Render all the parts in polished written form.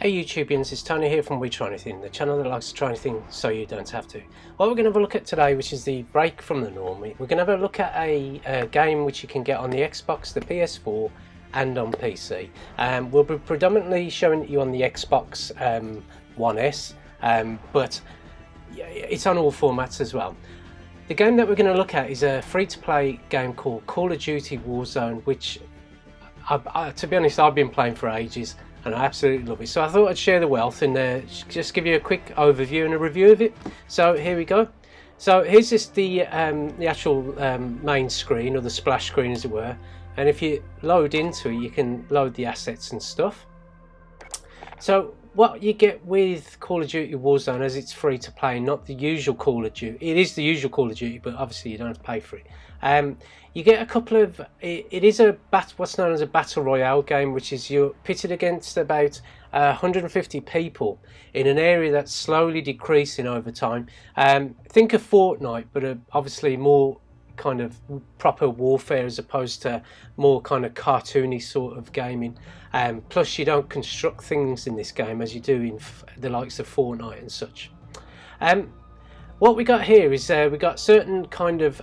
Hey YouTubians, it's Tony here from We Try Anything, the channel that likes to try anything so you don't have to. What we're going to have a look at today, which is the break from the norm, we're going to have a look at a game which you can get on the Xbox, the PS4 and on PC. We'll be predominantly showing it you on the Xbox One S, but it's on all formats as well. The game that we're going to look at is a free-to-play game called Call of Duty Warzone, which to be honest I've been playing for ages and I absolutely love it. So I thought I'd share the wealth and just give you a quick overview and a review of it. So here we go. So here's just the actual main screen, or the splash screen as it were, and if you load into it you can load the assets and stuff. So what you get with Call of Duty Warzone, as it's free to play, not the usual Call of Duty. It is the usual Call of Duty, but obviously you don't have to pay for it. You get a couple of, it is what's known as a battle royale game, which is you're pitted against about 150 people in an area that's slowly decreasing over time. Think of Fortnite, but obviously more kind of proper warfare as opposed to more kind of cartoony sort of gaming. Plus you don't construct things in this game as you do in the likes of Fortnite and such. What we got here is we got certain kind of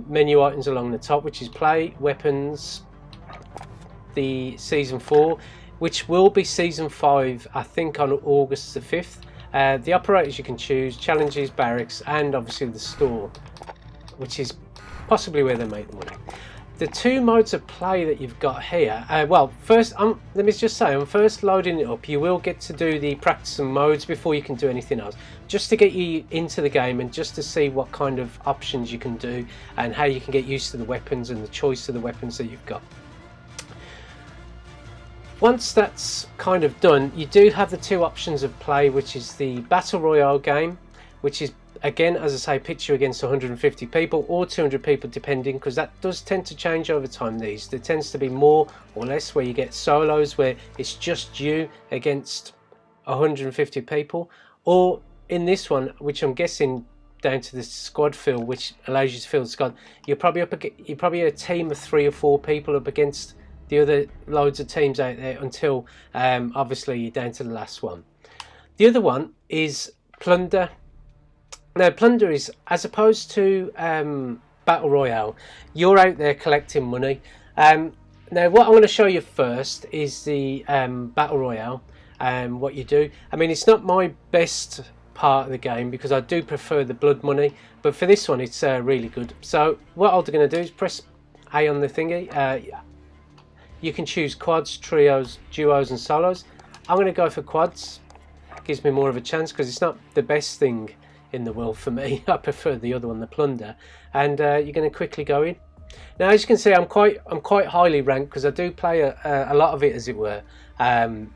menu items along the top, which is play, weapons, the season 4, which will be season 5 I think on August the 5th. The operators you can choose, challenges, barracks, and obviously the store, which is possibly where they make the money. The two modes of play that you've got here, well, first, let me just say, I'm first loading it up. You will get to do the practice and modes before you can do anything else, just to get you into the game and just to see what kind of options you can do and how you can get used to the weapons and the choice of the weapons that you've got. Once that's kind of done, you do have the two options of play, which is the Battle Royale game, which is, again, as I say, pitch you against 150 people or 200 people depending, because that does tend to change over time. There tends to be more or less where you get solos where it's just you against 150 people, or in this one, which I'm guessing down to the squad fill, which allows you to fill the squad, you're probably a team of 3 or 4 people up against the other loads of teams out there until obviously you're down to the last one. The other one is Plunder. Now, Plunder is, as opposed to Battle Royale, you're out there collecting money. Now, what I'm going to show you first is the Battle Royale and what you do. I mean, it's not my best part of the game because I do prefer the blood money, but for this one, it's really good. So, what I'm going to do is press A on the thingy. You can choose quads, trios, duos, and solos. I'm going to go for quads. Gives me more of a chance because it's not the best thing in the world for me. I prefer the other one, the Plunder, and you're going to quickly go in. Now, as you can see, I'm quite highly ranked because I do play a lot of it, as it were, and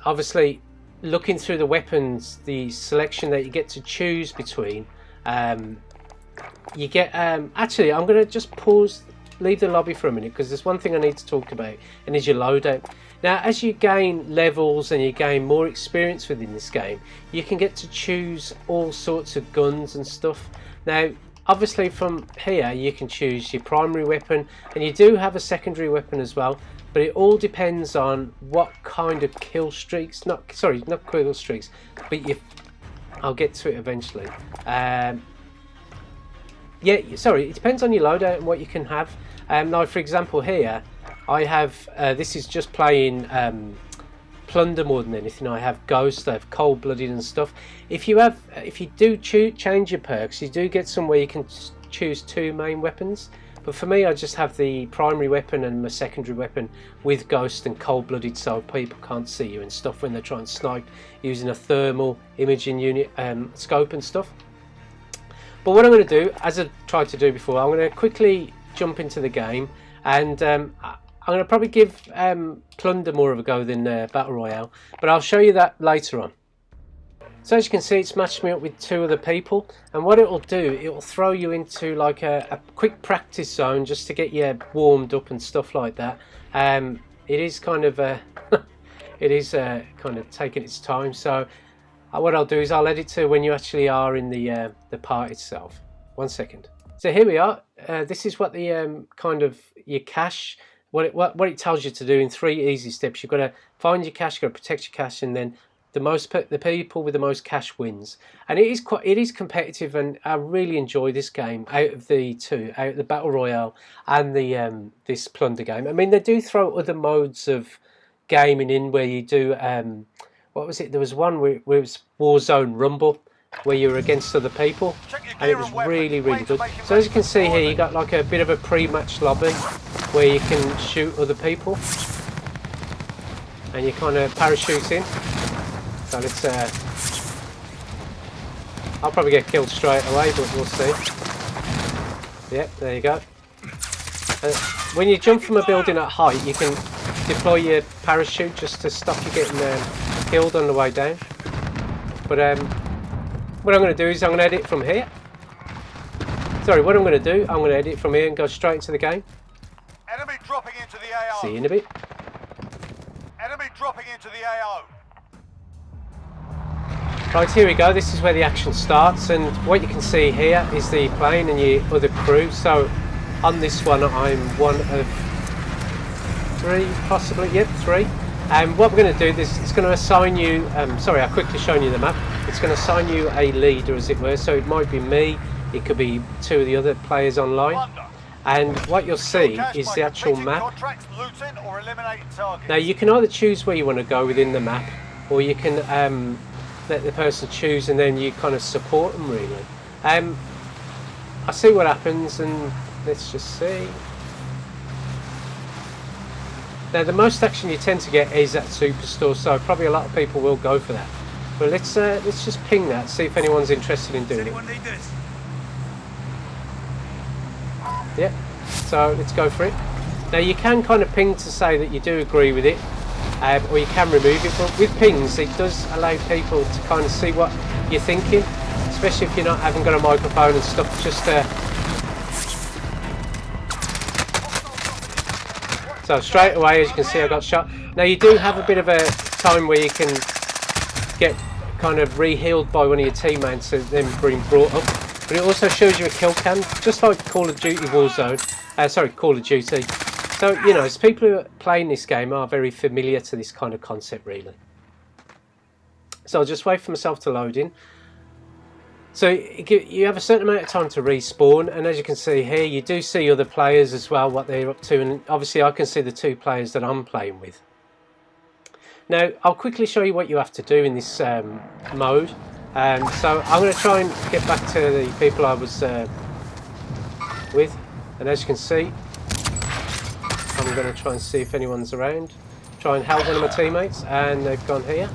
obviously looking through the weapons, the selection that you get to choose between, you get actually I'm going to just leave the lobby for a minute because there's one thing I need to talk about, and is your loadout. Now, as you gain levels and you gain more experience within this game, you can get to choose all sorts of guns and stuff. Now, obviously from here you can choose your primary weapon, and you do have a secondary weapon as well, but it all depends on what kind of kill streaks, not kill streaks, but I'll get to it eventually. Yeah, sorry, it depends on your loadout and what you can have. Now, for example, here I have this is just playing Plunder more than anything. I have Ghost, I have Cold-Blooded and stuff. If you do change your perks, you do get some where you can choose 2 main weapons. But for me, I just have the primary weapon and my secondary weapon with Ghost and Cold-Blooded, so people can't see you and stuff when they're trying to snipe using a thermal imaging unit scope and stuff. But what I'm going to do, as I tried to do before, I'm going to quickly jump into the game, and I'm going to probably give Plunder more of a go than Battle Royale, but I'll show you that later on. So as you can see, it's matched me up with 2 other people, and what it'll do, it'll throw you into like a quick practice zone just to get you warmed up and stuff like that. It is kind of kind of taking its time, so what I'll do is I'll edit to when you actually are in the part itself. 1 second. So here we are. This is what the kind of your cash what it tells you to do in 3 easy steps. You've got to find your cash, you've got to protect your cash, and then the people with the most cash wins. And it is competitive, and I really enjoy this game out of the two, out of the Battle Royale and the this Plunder game. I mean, they do throw other modes of gaming in where you do what was it? There was one where it was Warzone Rumble, where you were against other people, and it was really good. So as you can see here, you got like a bit of a pre-match lobby where you can shoot other people, and you kind of parachute in. So let's I'll probably get killed straight away, but we'll see. Yep, there you go. When you jump from a building at height, you can deploy your parachute just to stop you getting killed on the way down. But what I'm going to do is I'm going to edit from here. Sorry, what I'm going to do, I'm going to edit from here and go straight into the game. Enemy dropping into the AO. See you in a bit. Enemy dropping into the AO. Right, here we go. This is where the action starts, and what you can see here is the plane and your other crew. So on this one, I'm one of 3, possibly. Yep, 3. And what we're going to do is it's going to assign you. Sorry, I've quickly shown you the map. It's going to assign you a leader, as it were. So it might be me. It could be 2 of the other players online. Plunder. And what you'll see is the actual map. Now you can either choose where you want to go within the map, or you can let the person choose, and then you kind of support them really. I see what happens, and let's just see. Now the most action you tend to get is at Superstore, so probably a lot of people will go for that. But let's just ping that, see if anyone's interested in doing it. Yeah, so let's go for it. Now you can kind of ping to say that you do agree with it, or you can remove it, but with pings it does allow people to kind of see what you're thinking, especially if you're not having got a microphone and stuff. Just so straight away, as you can see, I got shot. Now you do have a bit of a time where you can get kind of re-healed by one of your teammates and then being brought up. But it also shows you a kill cam, just like Call of Duty Warzone. Sorry, Call of Duty. So, you know, as people who are playing this game are very familiar to this kind of concept, really. So I'll just wait for myself to load in. So you have a certain amount of time to respawn, and as you can see here, you do see other players as well, what they're up to, and obviously I can see the 2 players that I'm playing with. Now, I'll quickly show you what you have to do in this mode. So I'm going to try and get back to the people I was with, and as you can see, I'm going to try and see if anyone's around, try and help one of my teammates, and they've gone here.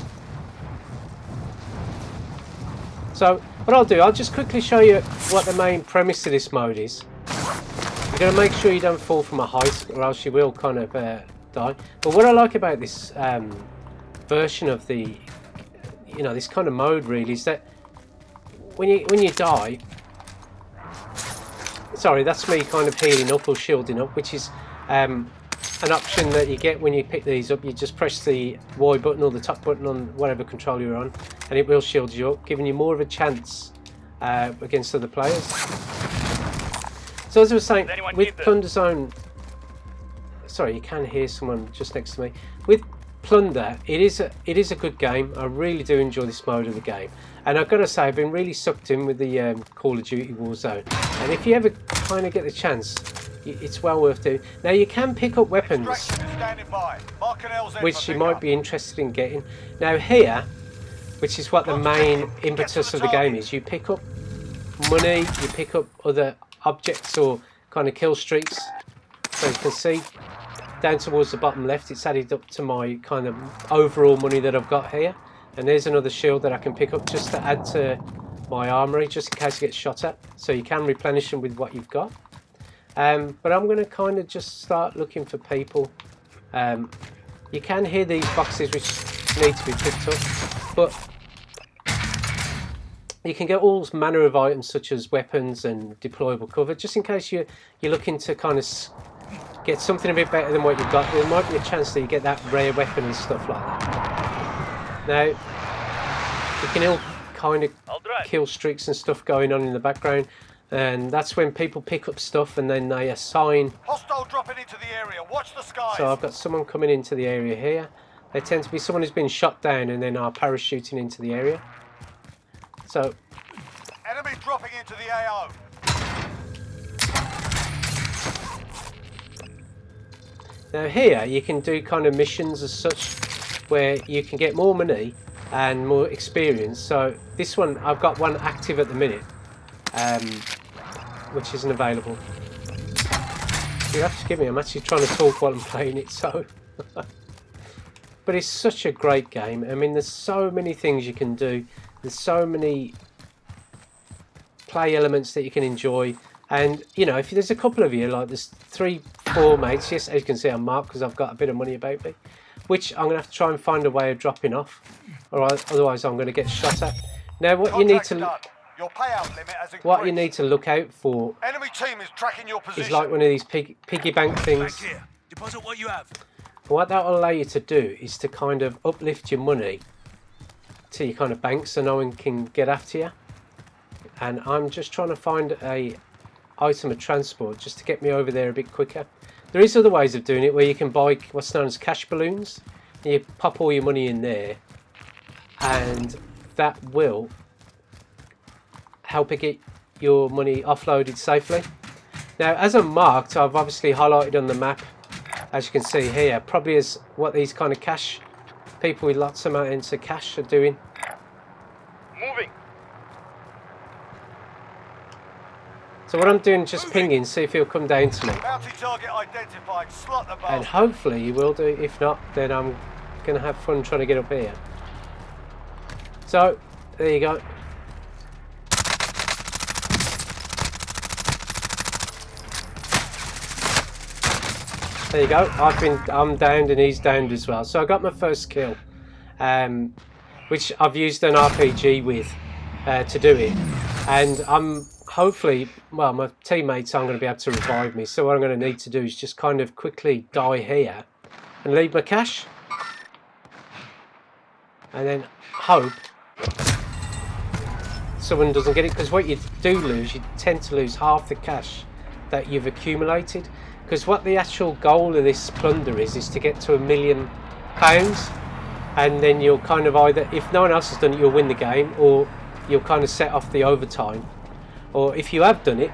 So what I'll do, I'll just quickly show you what the main premise of this mode is. You're going to make sure you don't fall from a height, or else you will kind of die. But what I like about this version of the, you know, this kind of mode really, is that when you die, sorry, that's me kind of healing up or shielding up, which is an option that you get when you pick these up. You just press the Y button or the top button on whatever controller you're on, and it will shield you up, giving you more of a chance against other players. So as I was saying, with Plunder Zone, sorry, you can hear someone just next to me. With Plunder, it is a good game. I really do enjoy this mode of the game, and I've got to say I've been really sucked in with the Call of Duty Warzone, and if you ever kind of get the chance, it's well worth doing. Now you can pick up weapons which you might be interested in getting. Now here, which is what the main impetus of the game is, you pick up money, you pick up other objects or kind of kill streaks. So you can see down towards the bottom left, it's added up to my kind of overall money that I've got here. And there's another shield that I can pick up just to add to my armory, just in case I get shot at. So you can replenish them with what you've got. But I'm going to kind of just start looking for people. You can hear these boxes which need to be picked up, but you can get all manner of items such as weapons and deployable cover, just in case you're looking to kind of get something a bit better than what you've got. There might be a chance that you get that rare weapon and stuff like that. Now, you can all kind of kill streaks and stuff going on in the background. and that's when people pick up stuff and then they assign. Hostile dropping into the area. Watch the skies. So I've got someone coming into the area here. They tend to be someone who's been shot down and then are parachuting into the area. So Enemy dropping into the AO. now here you can do kind of missions as such where you can get more money and more experience. So this one, I've got one active at the minute, which isn't available. You have to forgive me, I'm actually trying to talk while I'm playing it, so but it's such a great game. I mean, there's so many things you can do, there's so many play elements that you can enjoy. And you know, if there's a couple of you, like there's 3-4 mates, yes, as you can see I'm marked because I've got a bit of money about me, which I'm going to have to try and find a way of dropping off, or otherwise I'm going to get shot at. Now what you need to Your payout limit has increased. What you need to look out for Enemy team is tracking your position. is like one of these piggy bank things. Back here. Deposit what you have. What that will allow you to do is to kind of uplift your money to your kind of bank so no one can get after you. And I'm just trying to find a item of transport just to get me over there a bit quicker. There is other ways of doing it where you can buy what's known as cash balloons. And you pop all your money in there and that will help it get your money offloaded safely. Now as I'm marked, I've obviously highlighted on the map, as you can see here, probably as what these kind of cash people with lots of amounts of cash are doing. Moving. So what I'm doing is just pinging, see if he'll come down to me. Bounty target identified. Slot the ball. And hopefully he will do. If not, then I'm going to have fun trying to get up here. So, there you go. There you go. I'm downed and he's downed as well. So I got my first kill, which I've used an RPG with to do it. And I'm hopefully, well, my teammates aren't going to be able to revive me. So what I'm going to need to do is just kind of quickly die here and leave my cash. And then hope someone doesn't get it. Because what you do lose, you tend to lose half the cash that you've accumulated. Because what the actual goal of this plunder is to get to £1 million. And then you'll kind of either, if no one else has done it, you'll win the game. Or you'll kind of set off the overtime. Or if you have done it,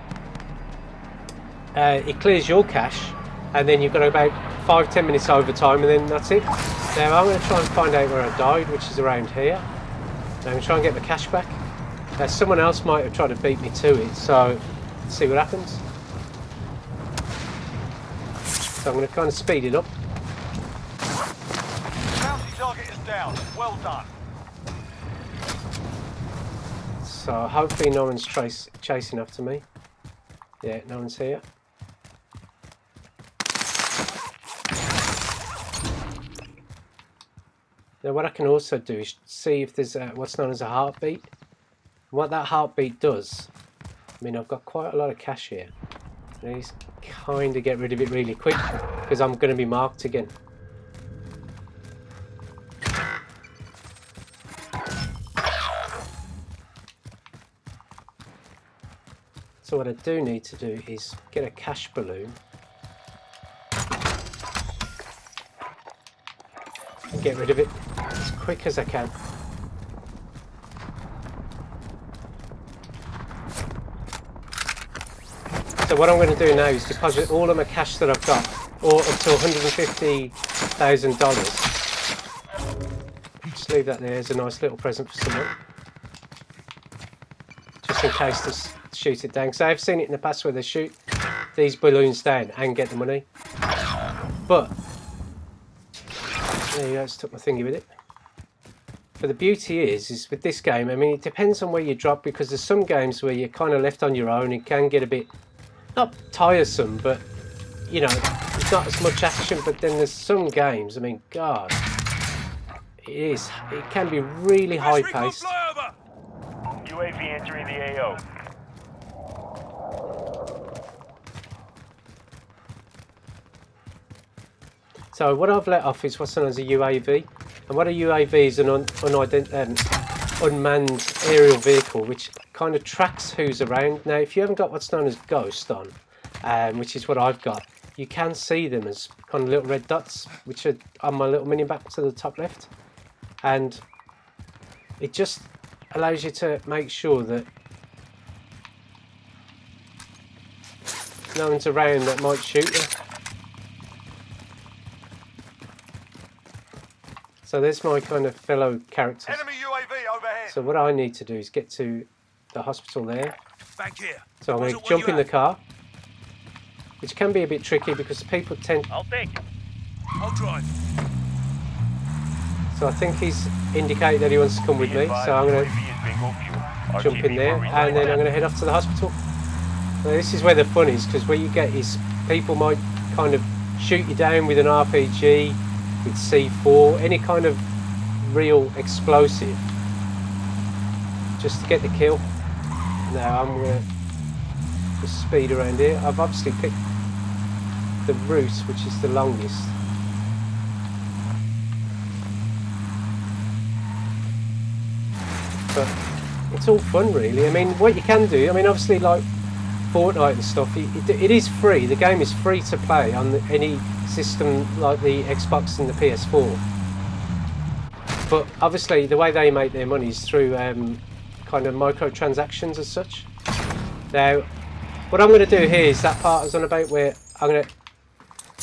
it clears your cash. And then you've got about 5-10 minutes overtime and then that's it. Now I'm going to try and find out where I died, which is around here. I'm going to try and get my cash back. Someone else might have tried to beat me to it, so let's see what happens. So I'm going to kind of speed it up. Bounty target is down. Well done. So hopefully no one's chasing after me. Yeah, no one's here. Now what I can also do is see if there's what's known as a heartbeat. And what that heartbeat does, I mean I've got quite a lot of cash here. I need to kind of get rid of it really quick because I'm going to be marked again. So what I do need to do is get a cash balloon and get rid of it as quick as I can. So what I'm going to do now is deposit all of my cash that I've got, or up to $150,000. Just leave that there as a nice little present for someone, just in case to shoot it down. Because I've seen it in the past where they shoot these balloons down and get the money. But there you go, just took my thingy with it. But the beauty is with this game, I mean, it depends on where you drop, because there's some games where you're kind of left on your own. It can get a bit, not tiresome, but, you know, there's not as much action. But then there's some games, I mean, God, it can be really high-paced. UAV entering the AO. So what I've let off is what's known as a UAV. And what a UAV is an unmanned aerial vehicle, which kind of tracks who's around. Now, if you haven't got what's known as Ghost on, which is what I've got, you can see them as kind of little red dots, which are on my little mini map to the top left. And it just allows you to make sure that no one's around that might shoot you. So there's my kind of fellow characters. Enemy UAV overhead. So what I need to do is get to the hospital there. Back here. So I'm going to jump in the car, which can be a bit tricky because people tend... I'll think. I'll drive. So I think he's indicated that he wants to come with me. So I'm going to jump in there and then I'm going to head off to the hospital. Now this is where the fun is, because what you get is people might kind of shoot you down with an RPG, with C4, any kind of real explosive, just to get the kill. Now I'm going to just speed around here. I've obviously picked the route which is the longest. But it's all fun really. I mean, what you can do, I mean obviously like Fortnite and stuff, it is free. The game is free to play on any system like the Xbox and the PS4. But obviously the way they make their money is through kind of microtransactions as such. Now, what I'm going to do here is that part I was on about where I'm going to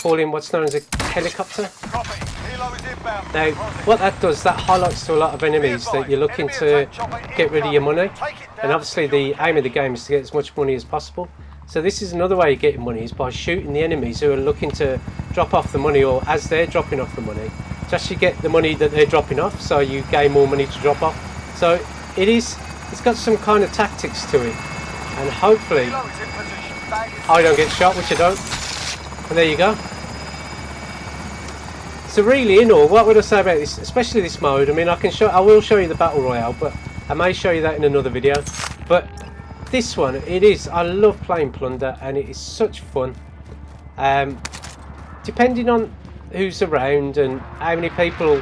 call in what's known as a helicopter. Copy. Helo is inbound. Now, what that does, that highlights to a lot of enemies that you're looking to get rid of your money. And obviously the aim of the game is to get as much money as possible. So this is another way of getting money, is by shooting the enemies who are looking to drop off the money, or as they're dropping off the money, to actually get the money that they're dropping off, so you gain more money to drop off. So it's got some kind of tactics to it. And hopefully I don't get shot, which I don't. And there you go. So really, in all, what would I say about this, especially this mode? I mean, I will show you the battle royale, but I may show you that in another video. But this one, I love playing Plunder, and it is such fun. Depending on who's around and how many people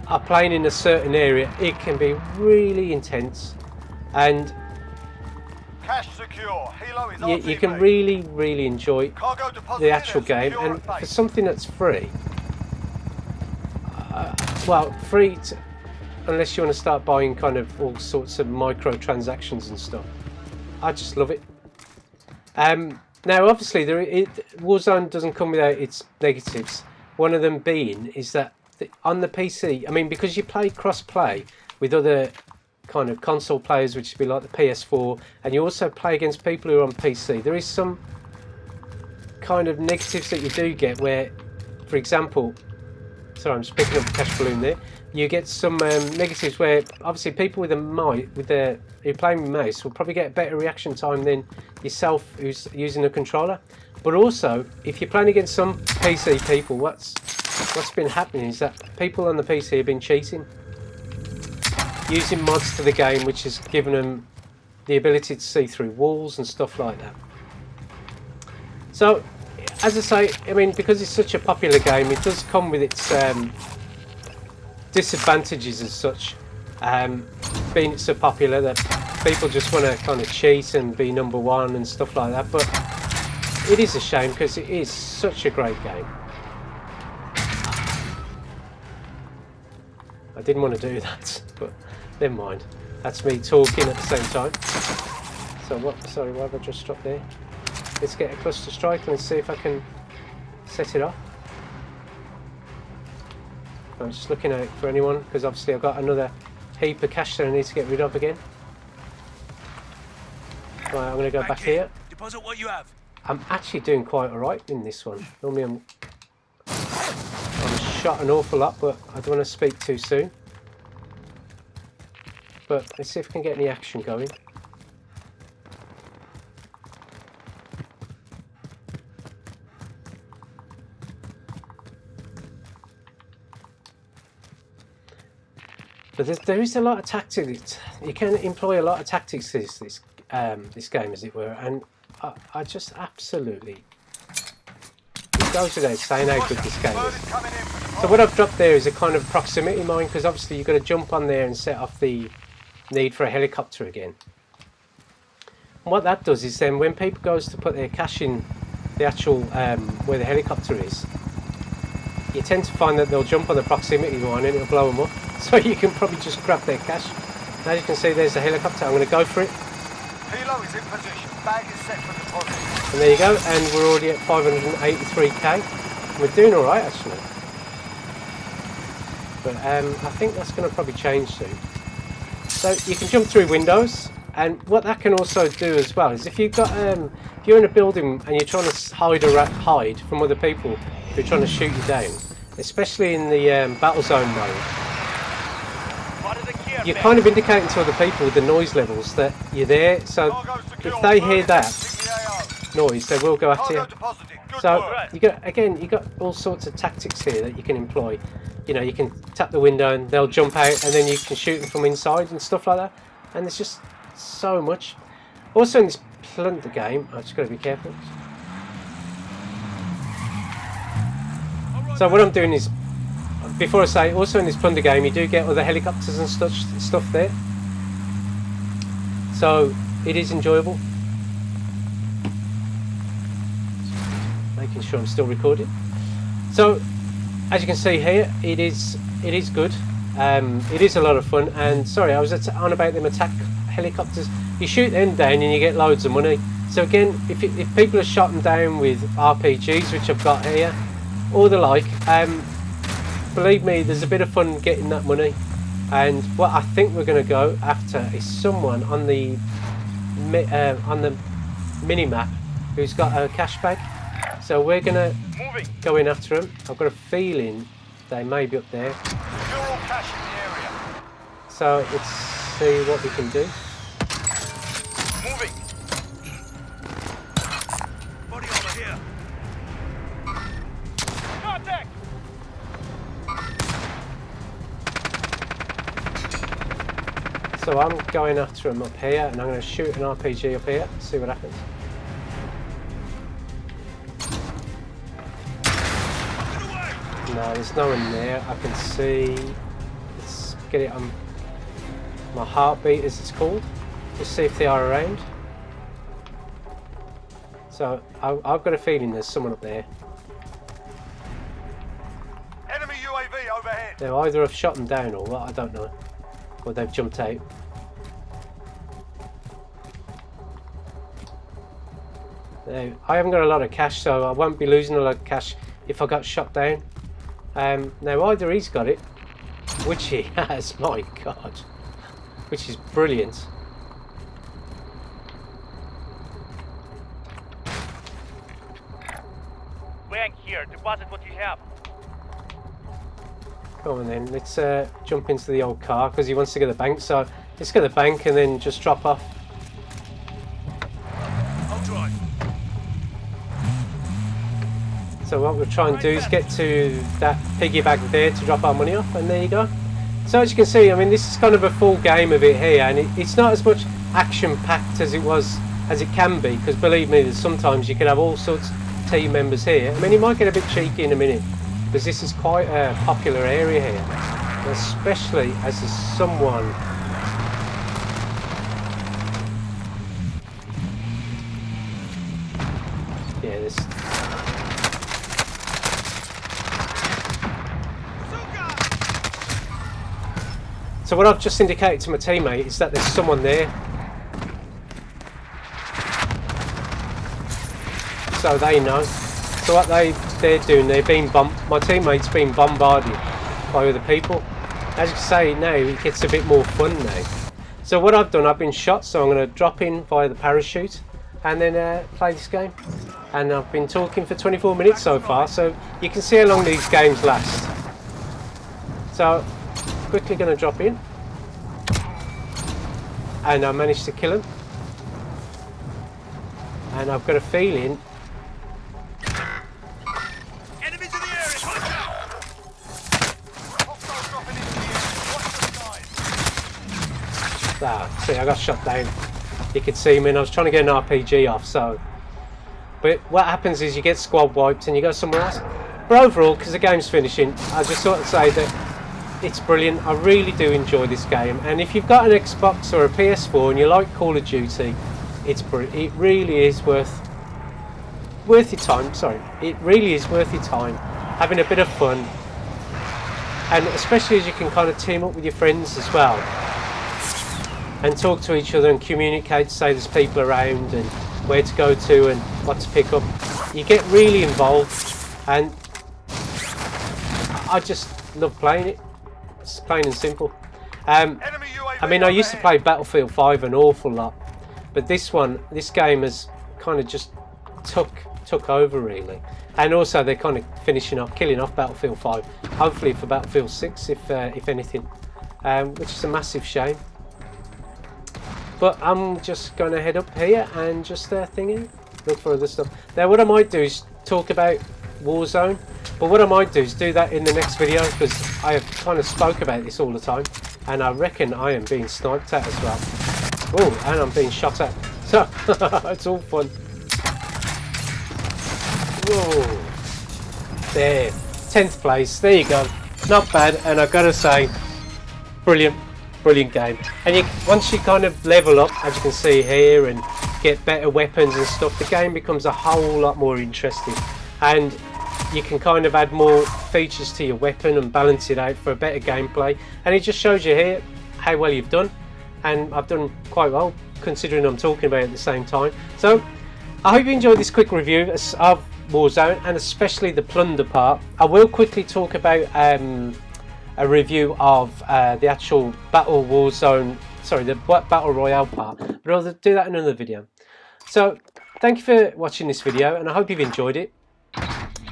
are playing in a certain area, it can be really intense. And Cash secure. Helo is you can really enjoy the actual game. And for something that's free, well, free to, unless you want to start buying kind of all sorts of microtransactions and stuff, I just love it. Now obviously Warzone doesn't come without its negatives. One of them being is that on the PC, I mean, because you play cross-play with other kind of console players, which would be like the PS4, and you also play against people who are on PC, there is some kind of negatives that you do get where, for example, sorry, I'm just picking up a cash balloon there. You get some negatives where obviously people with who playing with mouse will probably get a better reaction time than yourself who's using a controller. But also, if you're playing against some PC people, what's been happening is that people on the PC have been cheating, using mods to the game, which has given them the ability to see through walls and stuff like that. So, as I say, I mean, because it's such a popular game, it does come with its disadvantages as such, being so popular that people just want to kind of cheat and be number one and stuff like that. But it is a shame because it is such a great game. I didn't want to do that, but never mind. That's me talking at the same time. So what? Sorry, why have I just stopped there? Let's get a cluster strike and see if I can set it off. I'm just looking out for anyone because obviously I've got another heap of cash that I need to get rid of again. Right, I'm going to go back here. Deposit what you have. I'm actually doing quite alright in this one. Normally I'm shot an awful lot, but I don't want to speak too soon. But let's see if we can get any action going. But there is a lot of tactics. You can employ a lot of tactics this game, as it were, and I just absolutely, it goes without saying how good this game is. So what I've dropped there is a kind of proximity mine, because obviously you've got to jump on there and set off the need for a helicopter again. And what that does is then when people goes to put their cash in the actual where the helicopter is, you tend to find that they'll jump on the proximity line and it'll blow them up. So you can probably just grab their cash. As you can see, there's the helicopter. I'm going to go for it. Helo is in position. Bag is set for deposit. And there you go. And we're already at 583k. We're doing all right actually. But I think that's going to probably change soon. So you can jump through windows. And what that can also do as well is if you've got if you're in a building and you're trying to hide from other people who are trying to shoot you down, especially in the battle zone mode, you're kind of indicating to other people with the noise levels that you're there. So if they hear that noise, they will go after you. So you got all sorts of tactics here that you can employ. You know, you can tap the window and they'll jump out, and then you can shoot them from inside and stuff like that. And there's just so much. Also in this Plunder game, I've just got to be careful. So what I'm doing is, before I say, also in this Plunder game you do get other helicopters and stuff there. So it is enjoyable. Making sure I'm still recording. So as you can see here, it is good. It is a lot of fun. And sorry, I was on about them attack helicopters. You shoot them down and you get loads of money. So again, if people are shot them down with RPGs, which I've got here, or the like, believe me, there's a bit of fun getting that money. And what I think we're going to go after is someone on the mini map who's got a cash bag. So we're going to go in after him. I've got a feeling they may be up there. You're all cash in the area. So let's see what we can do. Moving. Body armor here. Contact. So I'm going after him up here, and I'm going to shoot an RPG up here, see what happens. No, there's no one there. I can see. Let's get it on my heartbeat, as it's called. Just see if they are around. So I've got a feeling there's someone up there. Enemy UAV overhead. They either have shot them down or what, I don't know. Or they've jumped out. Now, I haven't got a lot of cash, so I won't be losing a lot of cash if I got shot down. Now either he's got it, which he has, my god, which is brilliant. Bank here, deposit what you have. Come on then, let's jump into the old car because he wants to get the bank, so let's get the bank and then just drop off. I'll drive. So what we'll try and do is get to that piggy bank there to drop our money off, and there you go. So as you can see, I mean, this is kind of a full game of it here, and it's not as much action-packed as it can be, because believe me, there's sometimes you can have all sorts of team members here. I mean, you might get a bit cheeky in a minute, because this is quite a popular area here, especially as there's someone. Yeah, this. So what I've just indicated to my teammate is that there's someone there. So they know. So what they're doing, my teammate's being bombarded by other people. As you can say, now it gets a bit more fun now. So what I've done, I've been shot, so I'm going to drop in via the parachute and then play this game. And I've been talking for 24 minutes so far, so you can see how long these games last. So quickly going to drop in, and I managed to kill him, and I've got a feeling Enemies in the area. Watch out. Hostiles dropping into the area. Watch the skies. see, I got shot down. You could see me, and I was trying to get an RPG off, so but what happens is you get squad wiped and you go somewhere else. But overall, because the game's finishing, I just sort of say that it's brilliant. I really do enjoy this game, and if you've got an Xbox or a PS4 and you like Call of Duty, it really is worth your time. Sorry, it really is worth your time, having a bit of fun, and especially as you can kind of team up with your friends as well and talk to each other and communicate, say there's people around and where to go to and what to pick up. You get really involved, and I just love playing it. It's plain and simple. Enemy UAV I mean, I used to overhead. play Battlefield 5 an awful lot, but this game has kind of just took over really. And also they're kind of killing off Battlefield 5, hopefully for Battlefield 6 if anything, which is a massive shame. But I'm just going to head up here and just look for other stuff. Now what I might do is talk about Warzone, but what I might do is do that in the next video, because I have kind of spoke about this all the time, and I reckon I am being sniped at as well. Oh, and I'm being shot at. So it's all fun. Whoa. There, 10th place. There you go. Not bad, and I've got to say, brilliant game. And once you kind of level up, as you can see here, and get better weapons and stuff, the game becomes a whole lot more interesting, and you can kind of add more features to your weapon and balance it out for a better gameplay. And it just shows you here how well you've done, and I've done quite well considering I'm talking about it at the same time. So I hope you enjoyed this quick review of Warzone, and especially the plunder part. I will quickly talk about a review of the actual Battle Royale part, but I'll do that in another video. So thank you for watching this video, and I hope you've enjoyed it.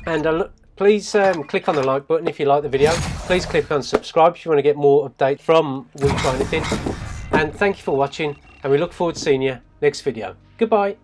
And please click on the like button if you like the video. Please click on subscribe if you want to get more updates from We Try Anything. And thank you for watching, and we look forward to seeing you next video. Goodbye.